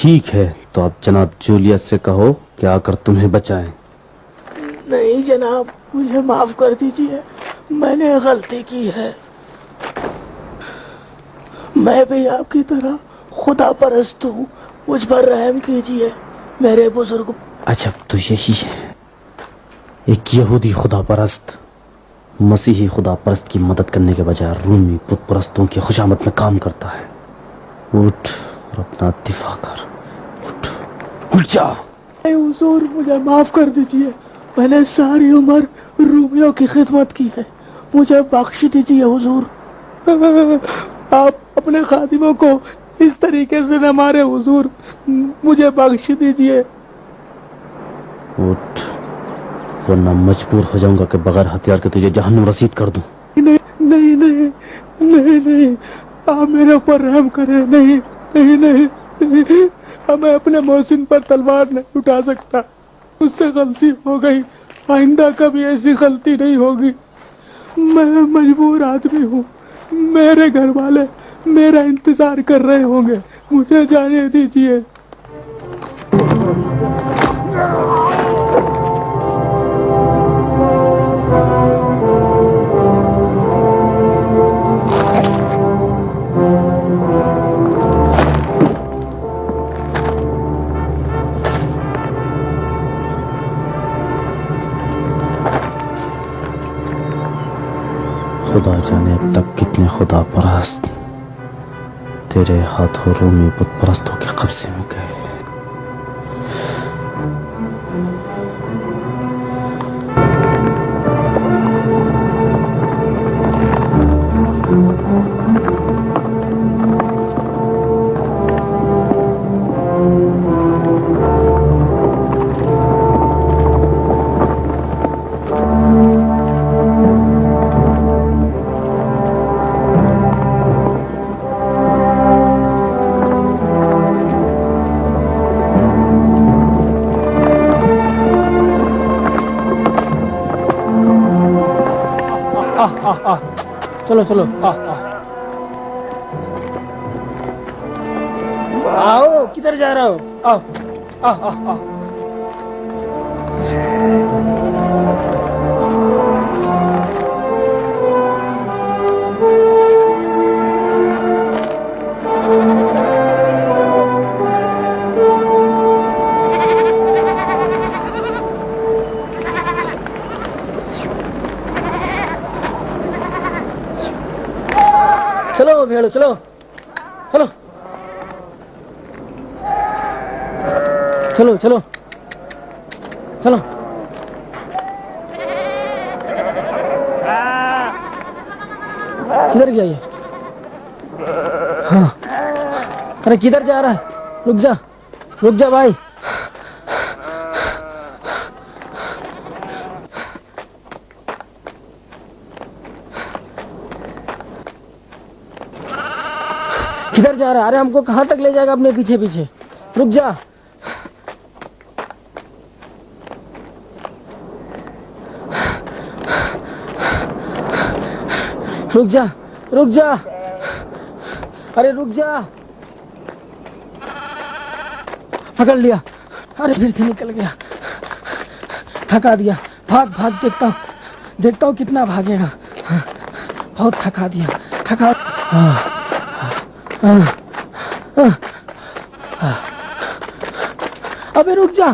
ٹھیک ہے تو آپ جناب جولیس سے کہو کہ آ کر تمہیں بچائیں. نہیں جناب، مجھے معاف کر دیجیے، میں نے غلطی کی ہے. میں بھی آپ کی طرح خدا پرست ہوں، مجھ پر رحم کیجیے میرے بزرگ. اچھا تو یہی ہے، ایک یہودی خدا پرست مسیحی خدا پرست کی مدد کرنے کے بجائے رومی بت پرستوں کی خوشامد میں کام کرتا ہے. اٹھ اور اپنا دفاع کر، اٹھ اٹھ جا. حضور مجھے معاف کر دیجیے، میں نے ساری عمر رومیوں کی خدمت کی ہے، مجھے بخش دیجیے حضور. آپ اپنے خادموں کو اس طریقے سے نہ مارے حضور، مجھے بخش دیجیے. اٹھ ورنہ مجبور ہو جاؤں گا کہ بغیر ہتھیار کے تجھے جہنم رسید کر دوں. نہیں نہیں نہیں نہیں نہیں، آپ میرے اوپر رحم کریں. نہیں نہیں نہیں نہیں، میں اپنے محسن پر تلوار نہیں اٹھا سکتا، مجھ سے غلطی ہو گئی، آئندہ کبھی ایسی غلطی نہیں ہوگی. میں مجبور آدمی ہوں، میرے گھر والے میرا انتظار کر رہے ہوں گے، مجھے جانے دیجیے. خدا جانے اب تک کتنے خدا پرست تیرے ہاتھوں رومی بت پرستوں کے قبضے میں گئے. چلو چلو آؤ، کدھر جا رہا ہو؟ آؤ آؤ آؤ آؤ. چلو بھیڑو، چلو چلو چلو چلو چلو. کدھر گیا یہ؟ ہاں ارے کدھر جا رہا ہے؟ رک جا رک جا بھائی. کدھر جا رہا ہے؟ ارے ہم کو کہاں تک لے جائے گا اپنے پیچھے پیچھے؟ رک جا. رک جا رک جا، ارے رک جا. پکڑ لیا، ارے پھر سے نکل گیا، تھکا دیا. بھاگ بھاگ، دیکھتا ہوں کتنا بھاگے گا. بہت تھکا دیا، تھکا. ابے رک جا.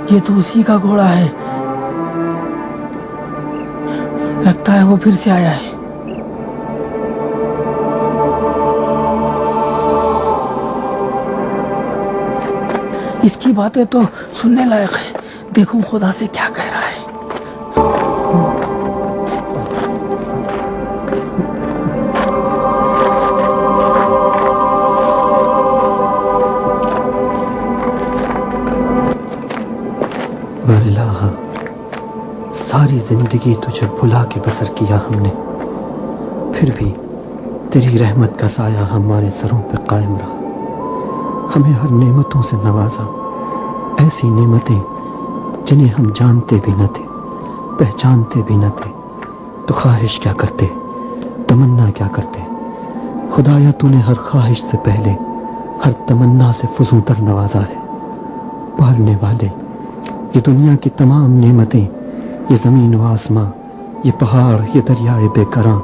یہ تو اسی کا گھوڑا ہے، لگتا ہے وہ پھر سے آیا ہے. اس کی باتیں تو سننے لائق ہے، دیکھوں خدا سے کیا کہہ رہا ہے. الہ، ساری زندگی تجھے بھلا کے بسر کیا ہم نے، پھر بھی تیری رحمت کا سایہ ہمارے سروں پہ قائم رہا. ہمیں ہر نعمتوں سے نوازا، ایسی نعمتیں جنہیں ہم جانتے بھی نہ تھے، پہچانتے بھی نہ تھے. تو خواہش کیا کرتے، تمنا کیا کرتے؟ خدایا تو نے ہر خواہش سے پہلے ہر تمنا سے فزوں تر نوازا ہے۔ پالنے والے، یہ دنیا کی تمام نعمتیں، یہ زمین و آسماں، یہ پہاڑ، یہ دریائے بے کراں،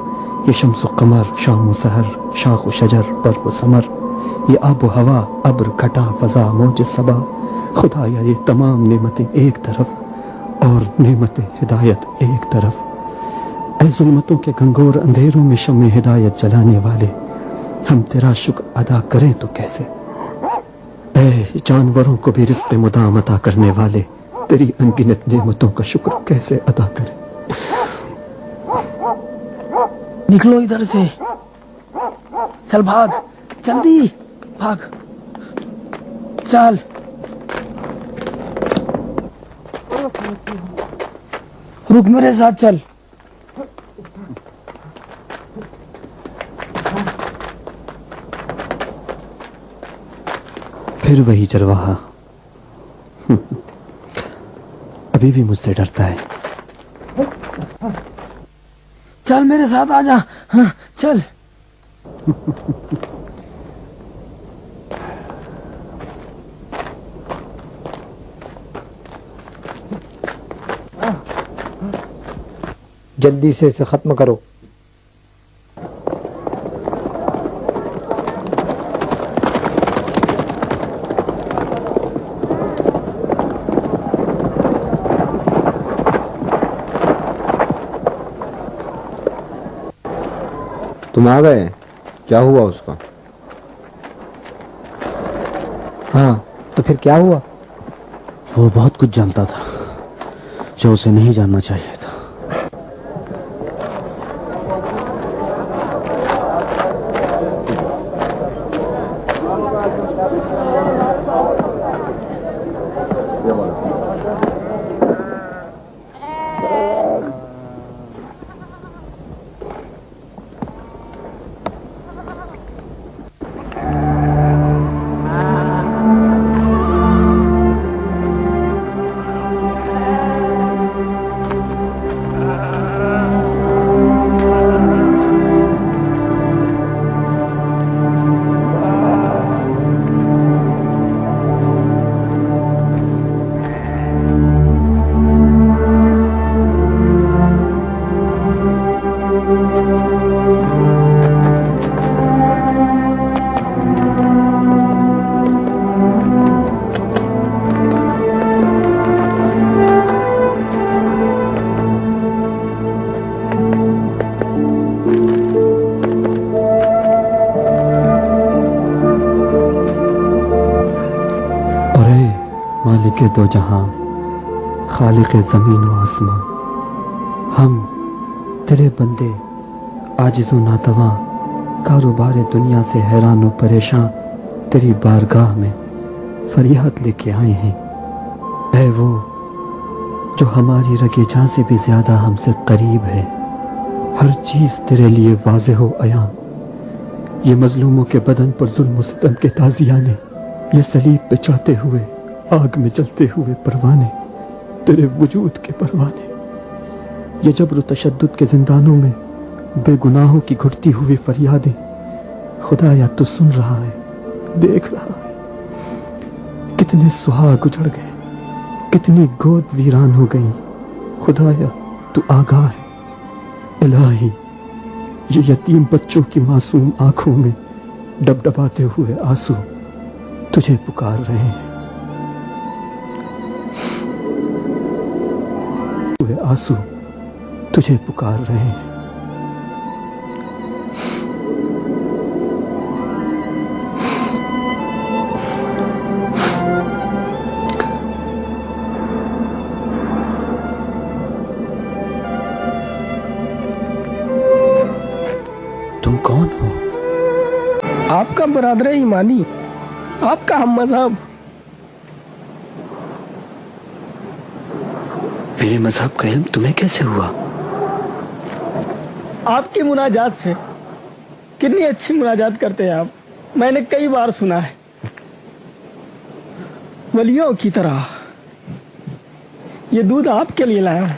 یہ شمس و قمر، شام و سحر، شاخ و شجر، برق و ثمر، یہ آب و ہوا، ابر، گھٹا، فضا، موج صبا، خدایا یہ تمام نعمتیں ایک طرف اور نعمت ہدایت ایک طرف۔ اے ظلمتوں کے گھنگور اندھیروں میں شمع ہدایت جلانے والے، ہم تیرا شکر ادا کریں تو کیسے؟ اے جانوروں کو بھی رزق مدام عطا کرنے والے، تیری انگنت نعمتوں کا شکر کیسے ادا کریں؟ نکلو ادھر سے، چل بھاگ، جلدی بھاگ، چل۔ رک، میرے ساتھ چل۔ پھر وہی چرواہا ابھی بھی مجھ سے ڈرتا ہے۔ چل میرے ساتھ آ جا، ہاں چل۔ جلدی سے اسے ختم کرو۔ تم آ گئے؟ کیا ہوا اس کا؟ ہاں تو پھر کیا ہوا؟ وہ بہت کچھ جانتا تھا جو اسے نہیں جاننا چاہیے تھا۔ مالک دو جہاں، خالق زمین و آسمان، ہم تیرے بندے عاجز و ناتواں، کاروبار دنیا سے حیران و پریشاں تیری بارگاہ میں فریاد لے کے آئے ہیں۔ اے وہ جو ہماری رگے جاں سے بھی زیادہ ہم سے قریب ہے، ہر چیز تیرے لیے واضح و عیاں۔ یہ مظلوموں کے بدن پر ظلم و ستم کے تازیانے، یہ صلیب پہ چڑھتے ہوئے آگ میں جلتے ہوئے پروانے، تیرے وجود کے پروانے، یہ جبر و تشدد کے زندانوں میں بے گناہوں کی گھٹتی ہوئی فریادیں، خدایا تو سن رہا ہے، دیکھ رہا ہے۔ کتنے سہاگ اجڑ گئے، کتنی گود ویران ہو گئیں، خدایا تو آگاہ ہے۔ الہی، یہ یتیم بچوں کی معصوم آنکھوں میں ڈبڈباتے ہوئے آنسو تجھے پکار رہے ہیں، آنسو تجھے پکار رہے ہیں۔ تم کون ہو؟ آپ کا برادر ایمانی، آپ کا ہم مذہب۔ میرے مذہب کا علم تمہیں کیسے ہوا؟ آپ کی مناجات سے۔ کتنی اچھی مناجات کرتے ہیں آپ، میں نے کئی بار سنا ہے، ولیوں کی طرح۔ یہ دودھ آپ کے لیے لایا ہوں۔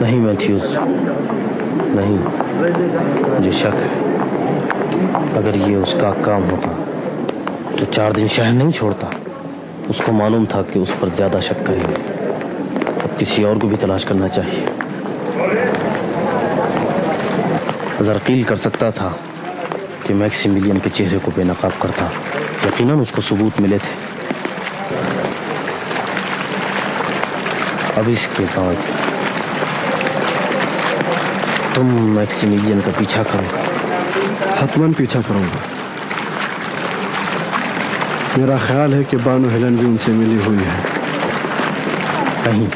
نہیں میتھیوز، نہیں، مجھے شک ہے اگر یہ اس کا کام ہوتا تو 4 دن شہر نہیں چھوڑتا. اس کو معلوم تھا کہ اس پر زیادہ شک کریں گے. اب کسی اور کو بھی تلاش کرنا چاہیے. زرقیل کر سکتا تھا کہ میکسیمیلین کے چہرے کو بے نقاب کرتا. یقیناً اس کو ثبوت ملے تھے. اب اس کے بعد تم میکسیمیلین کا پیچھا کرو. حتماً پیچھا کروں گا. میرا خیال ہے کہ بانو ہیلن بھی ان سے ملی ہوئی ہے. نہیں،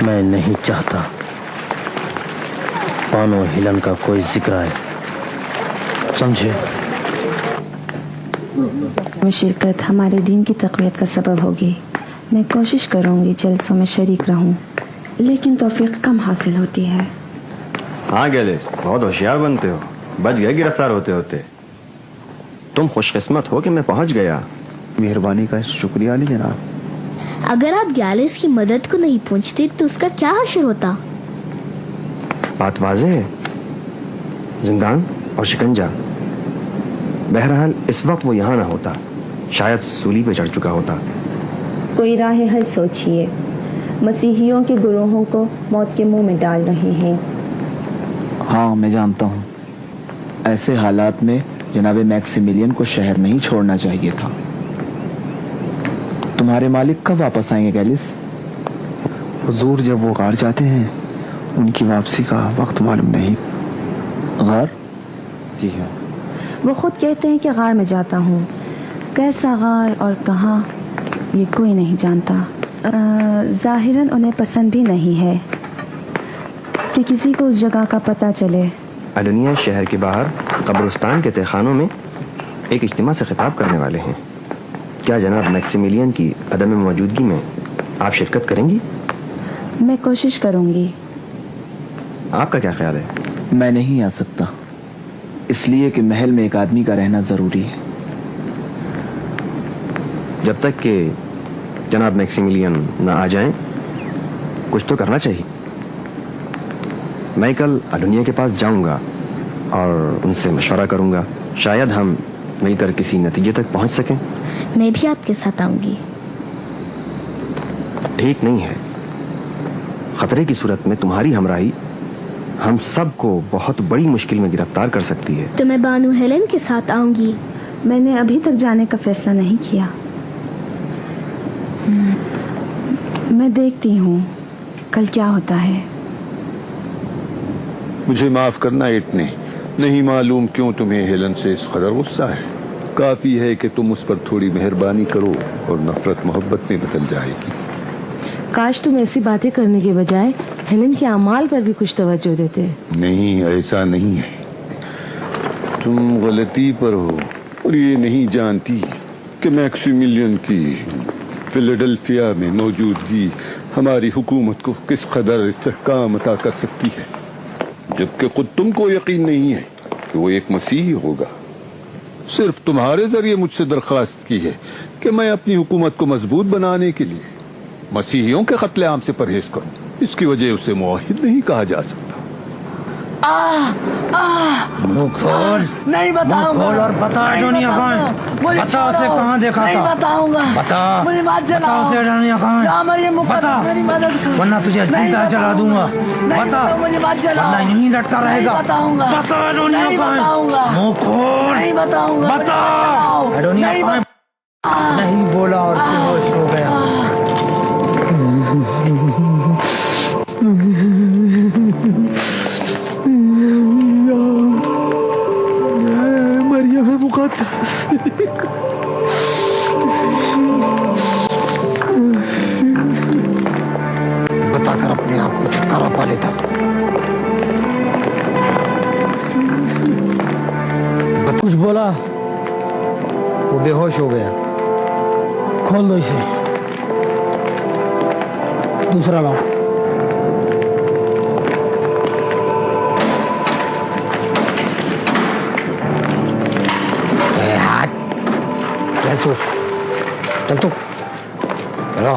میں نہیں چاہتا بانو ہیلن کا کوئی ذکر آئے، سمجھے؟ میں شرکت ہمارے دین کی تقویت کا سبب ہوگی. میں کوشش کروں گی جلسوں میں شریک رہوں، لیکن توفیق کم حاصل ہوتی ہے. ہاں گیلس، بہت ہوشیار بنتے ہو. بچ گئے گرفتار ہوتے ہوتے. تم خوش قسمت ہو کہ میں پہنچ گیا. مہربانی کا شکریہ نہیں جناب. اگر آپ گیلس کی مدد کو نہیں پہنچتے تو اس کا کیا حشر ہوتا؟ بات واضح ہے، زندان اور شکنجا. بہرحال اس وقت وہ یہاں نہ ہوتا، شاید سولی پہ چڑھ چکا ہوتا. کوئی راہ حل سوچیے. مسیحیوں کے گروہوں کو موت کے منہ میں ڈال رہے ہیں. ہاں میں جانتا ہوں. ایسے حالات میں جناب میکسیمیلین کو شہر نہیں چھوڑنا چاہیے تھا. تمہارے مالک کب واپس آئیں گے گیلس؟ حضور جب وہ غار جاتے ہیں ان کی واپسی کا وقت معلوم نہیں. غار؟ جی ہاں. وہ خود کہتے ہیں کہ غار میں جاتا ہوں. کیسا غار اور کہاں یہ کوئی نہیں جانتا. ظاہراً انہیں پسند بھی نہیں ہے کہ کسی کو اس جگہ کا پتہ چلے. ادونیا شہر کے باہر قبرستان کے تہخانوں میں ایک اجتماع سے خطاب کرنے والے ہیں. کیا جناب میکسیمیلین کی عدم موجودگی میں آپ شرکت کریں گی؟ میں کوشش کروں گی. آپ کا کیا خیال ہے؟ میں نہیں آ سکتا، اس لیے کہ محل میں ایک آدمی کا رہنا ضروری ہے. جب تک کہ جناب میکسیمیلین نہ آ جائیں کچھ تو کرنا چاہیے. میں کل ادونیا کے پاس جاؤں گا اور ان سے مشورہ کروں گا. شاید ہم مل کر کسی نتیجے تک پہنچ سکیں. میں بھی آپ کے ساتھ آؤں گی. ٹھیک نہیں ہے. خطرے کی صورت میں تمہاری ہمراہی ہم سب کو بہت بڑی مشکل میں گرفتار کر سکتی ہے. تو میں بانو ہیلن کے ساتھ آؤں گی. میں نے ابھی تک جانے کا فیصلہ نہیں کیا. میں دیکھتی ہوں کل کیا ہوتا ہے. مجھے معاف کرنا ایٹنے، نہیں معلوم کیوں تمہیں ہیلن سے اس قدر غصہ ہے. کافی ہے کہ تم اس پر تھوڑی مہربانی کرو اور نفرت محبت میں بدل جائے گی. کاش تم ایسی باتیں کرنے کے بجائے ہیلن کے اعمال پر بھی کچھ توجہ دیتے. نہیں، ایسا نہیں ہے. تم غلطی پر ہو اور یہ نہیں جانتی کہ میکسیمیلین کی فیلاڈلفیا میں موجودگی ہماری حکومت کو کس قدر استحکام عطا کر سکتی ہے، جبکہ خود تم کو یقین نہیں ہے کہ وہ ایک مسیحی ہوگا. صرف تمہارے ذریعے مجھ سے درخواست کی ہے کہ میں اپنی حکومت کو مضبوط بنانے کے لیے مسیحیوں کے قتل عام سے پرہیز کروں. اس کی وجہ اسے معاہد نہیں کہا جا سکتا. نہیں بتاؤں گا. اور بتا ادونیا کہاں، بتا اسے کہاں دیکھا تھا. نہیں بتاؤں گا. بتا مجھے مت جلاؤ. بتا اسے ادونیا کہاں. بتا ورنہ تجھے زندہ جلا دوں گا. بتا مجھے مت جلاؤ ورنہ یہیں لٹکا رہے گا. بتاؤں گا. بتا ادونیا کہاں. منہ کھول. نہیں بتاؤں گا. بتا ادونیا کہاں. نہیں بولا اور بے ہوش ہو گیا. مریم مقدس، بتا کر اپنے آپ کو چھٹکارا پا لیتا. کچھ بولا؟ وہ بے ہوش ہو گیا. کھول دو اسے. دوسرا بات، چل تو چلو.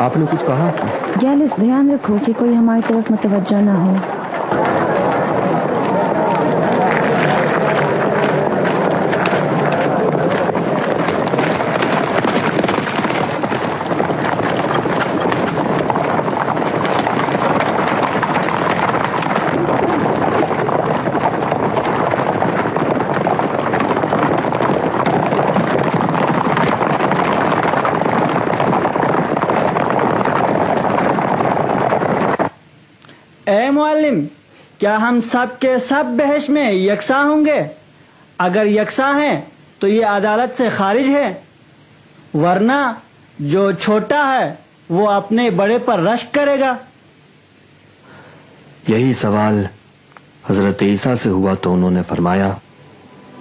آپ نے کچھ کہا؟ گیلس دھیان رکھو کہ کوئی ہماری طرف متوجہ نہ ہو. اے معلم، کیا ہم سب کے سب بحث میں یکساں ہوں گے؟ اگر یکساں ہیں تو یہ عدالت سے خارج ہے، ورنہ جو چھوٹا ہے وہ اپنے بڑے پر رشک کرے گا. یہی سوال حضرت عیسیٰ سے ہوا تو انہوں نے فرمایا،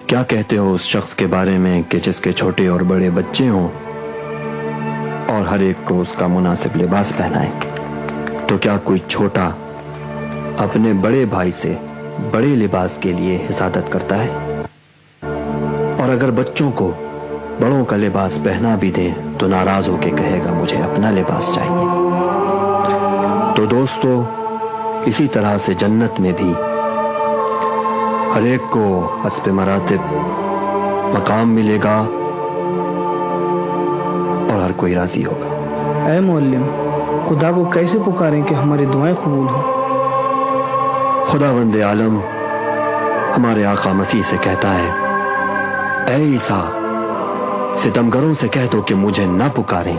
کیا کہتے ہو اس شخص کے بارے میں کہ جس کے چھوٹے اور بڑے بچے ہوں اور ہر ایک کو اس کا مناسب لباس پہنائے؟ تو کیا کوئی چھوٹا اپنے بڑے بھائی سے بڑے لباس کے لیے حسادت کرتا ہے؟ اور اگر بچوں کو بڑوں کا لباس پہنا بھی دیں تو ناراض ہو کے کہے گا مجھے اپنا لباس چاہیے. تو دوستو، اسی طرح سے جنت میں بھی ہر ایک کو حسب مراتب مقام ملے گا اور ہر کوئی راضی ہوگا. اے معلم، خدا کو کیسے پکاریں کہ ہماری دعائیں قبول ہوں؟ خداوند عالم ہمارے آقا مسیح سے کہتا ہے، اے عیسیٰ، ستمگروں سے کہہ دو کہ مجھے نہ پکاریں،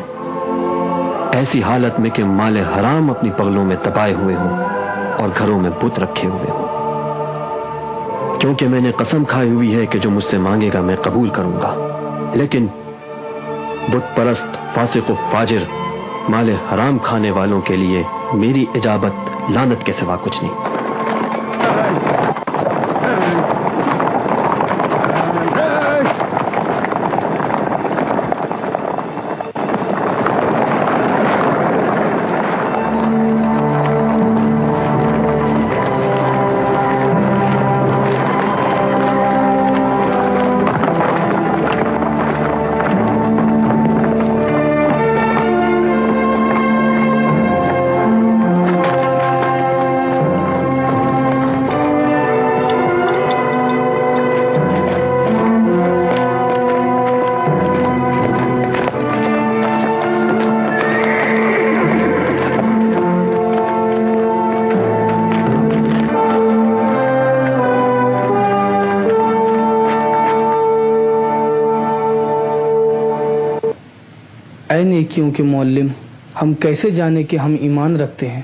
ایسی حالت میں کہ مال حرام اپنی پگلوں میں دبائے ہوئے ہوں اور گھروں میں بت رکھے ہوئے ہوں، کیونکہ میں نے قسم کھائی ہوئی ہے کہ جو مجھ سے مانگے گا میں قبول کروں گا. لیکن بت پرست، فاسق و فاجر، مال حرام کھانے والوں کے لیے میری اجابت لعنت کے سوا کچھ نہیں. اے نیکیوں کے معلم، ہم کیسے جانے کہ ہم ایمان رکھتے ہیں؟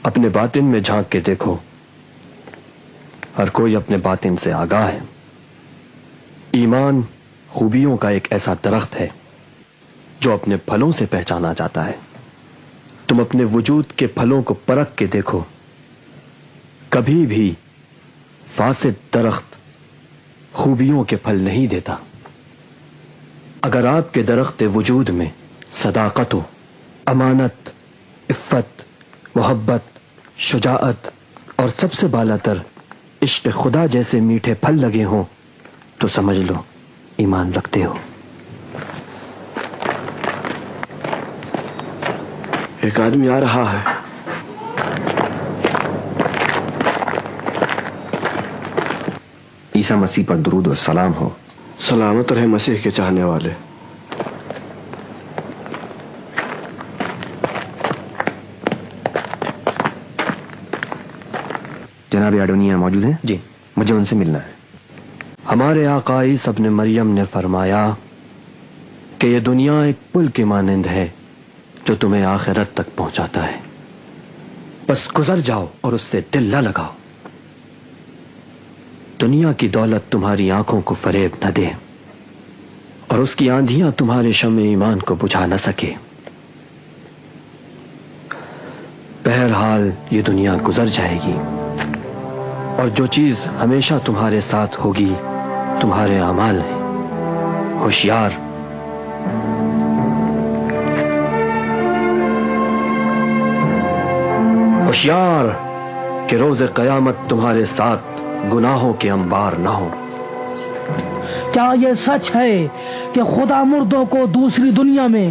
اپنے باطن میں جھانک کے دیکھو، ہر کوئی اپنے باطن سے آگاہ ہے. ایمان خوبیوں کا ایک ایسا درخت ہے جو اپنے پھلوں سے پہچانا جاتا ہے. تم اپنے وجود کے پھلوں کو پرکھ کے دیکھو، کبھی بھی فاسد درخت خوبیوں کے پھل نہیں دیتا. اگر آپ کے درخت وجود میں صداقت و امانت، عفت، محبت، شجاعت اور سب سے بالا تر عشق خدا جیسے میٹھے پھل لگے ہوں تو سمجھ لو ایمان رکھتے ہو. ایک آدمی آ رہا ہے. عیسیٰ مسیح پر درود و سلام ہو. سلامت رہے مسیح کے چاہنے والے. جناب اڈونیہ موجود ہیں؟ جی، مجھے ان سے ملنا ہے. ہمارے آقا عیسیٰ ابن مریم نے فرمایا کہ یہ دنیا ایک پل کے مانند ہے جو تمہیں آخرت تک پہنچاتا ہے، بس گزر جاؤ اور اس سے دل نہ لگاؤ. دنیا کی دولت تمہاری آنکھوں کو فریب نہ دے اور اس کی آندھیاں تمہارے شمع ایمان کو بجھا نہ سکے. بہرحال یہ دنیا گزر جائے گی اور جو چیز ہمیشہ تمہارے ساتھ ہوگی تمہارے اعمال ہیں. ہوشیار، ہوشیار کہ روز قیامت تمہارے ساتھ گناہوں کے انبار نہ ہو. کیا یہ سچ ہے کہ خدا مردوں کو دوسری دنیا میں